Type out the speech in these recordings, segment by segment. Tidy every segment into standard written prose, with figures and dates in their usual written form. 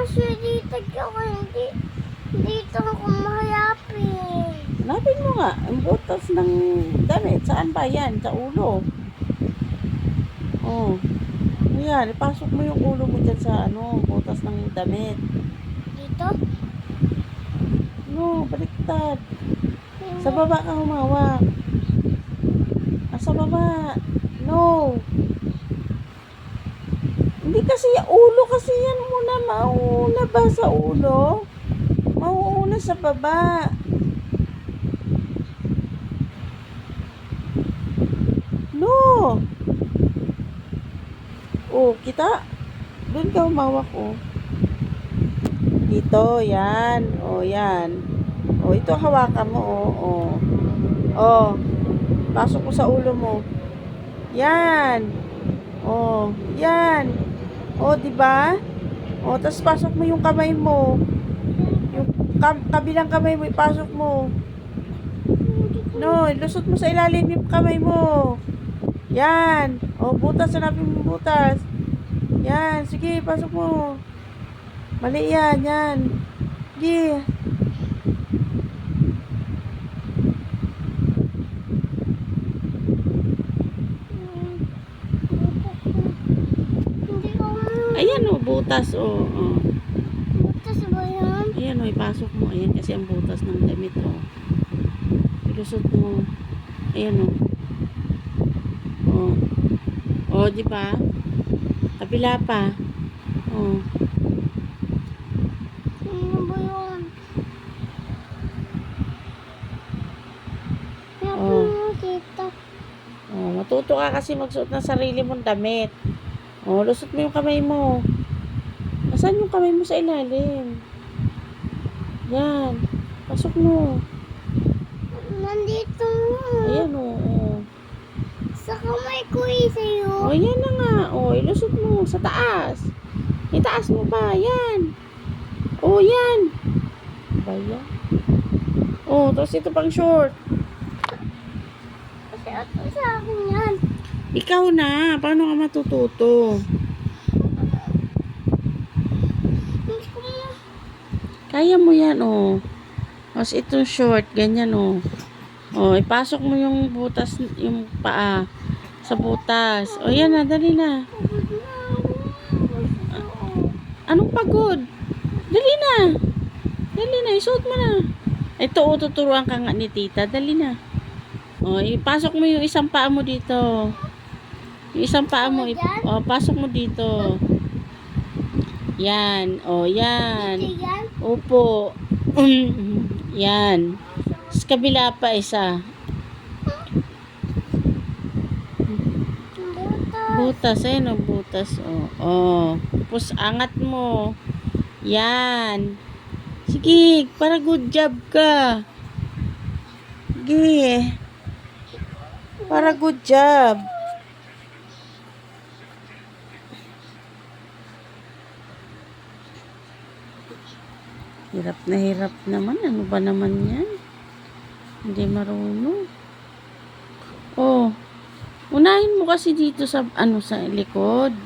kasi dito ako, dito ako mahayapin. Hanapin mo nga, ang butas ng damit. Saan ba yan? Sa ulo. Oh. Ayan, ipasok mo yung ulo mo dyan sa butas ng damit. Dito? No, baliktad. Sa baba ka humawak. Sa baba. No. Hindi kasi ulo kasi yan muna. Mauuna ba sa ulo? Mauuna sa baba. No. Oh, kita? Doon ka humawak, oh. Dito, yan. Oh, yan. Oh, ito hawakan mo, oh. Oh. Oh. Pasok mo sa ulo mo. Yan. Oh, yan. Oh, 'di ba? Oh, tapos pasok mo yung kamay mo. Yung kabilang kamay mo ipasok mo. No, ilusot mo sa ilalim yung kamay mo. Yan. Oh, butas, hanapin mo butas. Yan, sige, pasok mo. Mali yan, yan. Sige. Ayan o, butas o. Oh. Butas ba yan? Ayan o, ipasok mo. Ayan kasi ang butas ng damit o. Ilusot mo. Ayan o. Oh. Oh, di ba? Kabila pa. Oh. Ano ba yun? Oh. Dito. Oh, matuto ka kasi magsuot ng sarili mong damit. Oh, lusot mo yung kamay mo. Nasaan yung kamay mo sa ilalim? Yan. Pasok mo. Nandito. Ayan o. Oh. Sa kamay ko sa'yo. Oh, yan na nga. Oh, ilusot mo sa taas. Itaas mo ba? Yan. Oh, yan. Ba yan? Oh, tapos ito pang short. Kasi ito sa akin yan. Ikaw na. Paano ka matututo? Hindi ko na. Kaya mo yan, oh. Tapos itong short, ganyan, oh. Oh, ipasok mo yung butas, yung paa sa butas. Oh, yan na, dali na. Anong pagod? Dali na. Dali na, isuot mo na. Ito, oh, tuturuan ka nga ni tita. Dali na. Oh, ipasok mo yung isang paa mo dito. Yung isang paa mo, oh, pasok mo dito. Yan. Oh, yan. Dito yan. Opo. Yan. Sa kabila pa isa. Butas. Butas. Ayan o, butas. Oh. Oh. Tapos angat mo. Yan. Sige, para good job ka. Sige. Para good job. Hirap naman. Ano ba naman yan? Hindi marunong. Oh. Unahin mo kasi dito sa sa likod.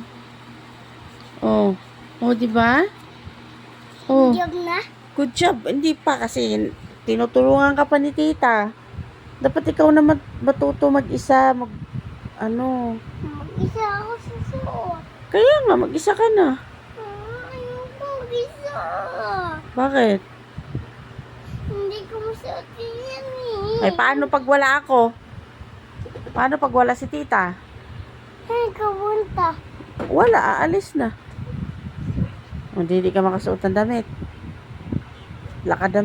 Oh. Oh, 'di ba? Oh. Job na. Good job. Hindi pa kasi tinutulungan ka pa ni tita. Dapat ikaw na matuto mag-isa, Mag-isa ako sa suot. Kaya nga mag-isa ka na. Ayoko mag-isa. Bakit? Hindi ko masuotin yan eh. Ay paano pag wala ako? Paano pag wala si tita? Ay, kabunta. Wala, aalis na. O, hindi ka makasuot ng damit. Lakad damit.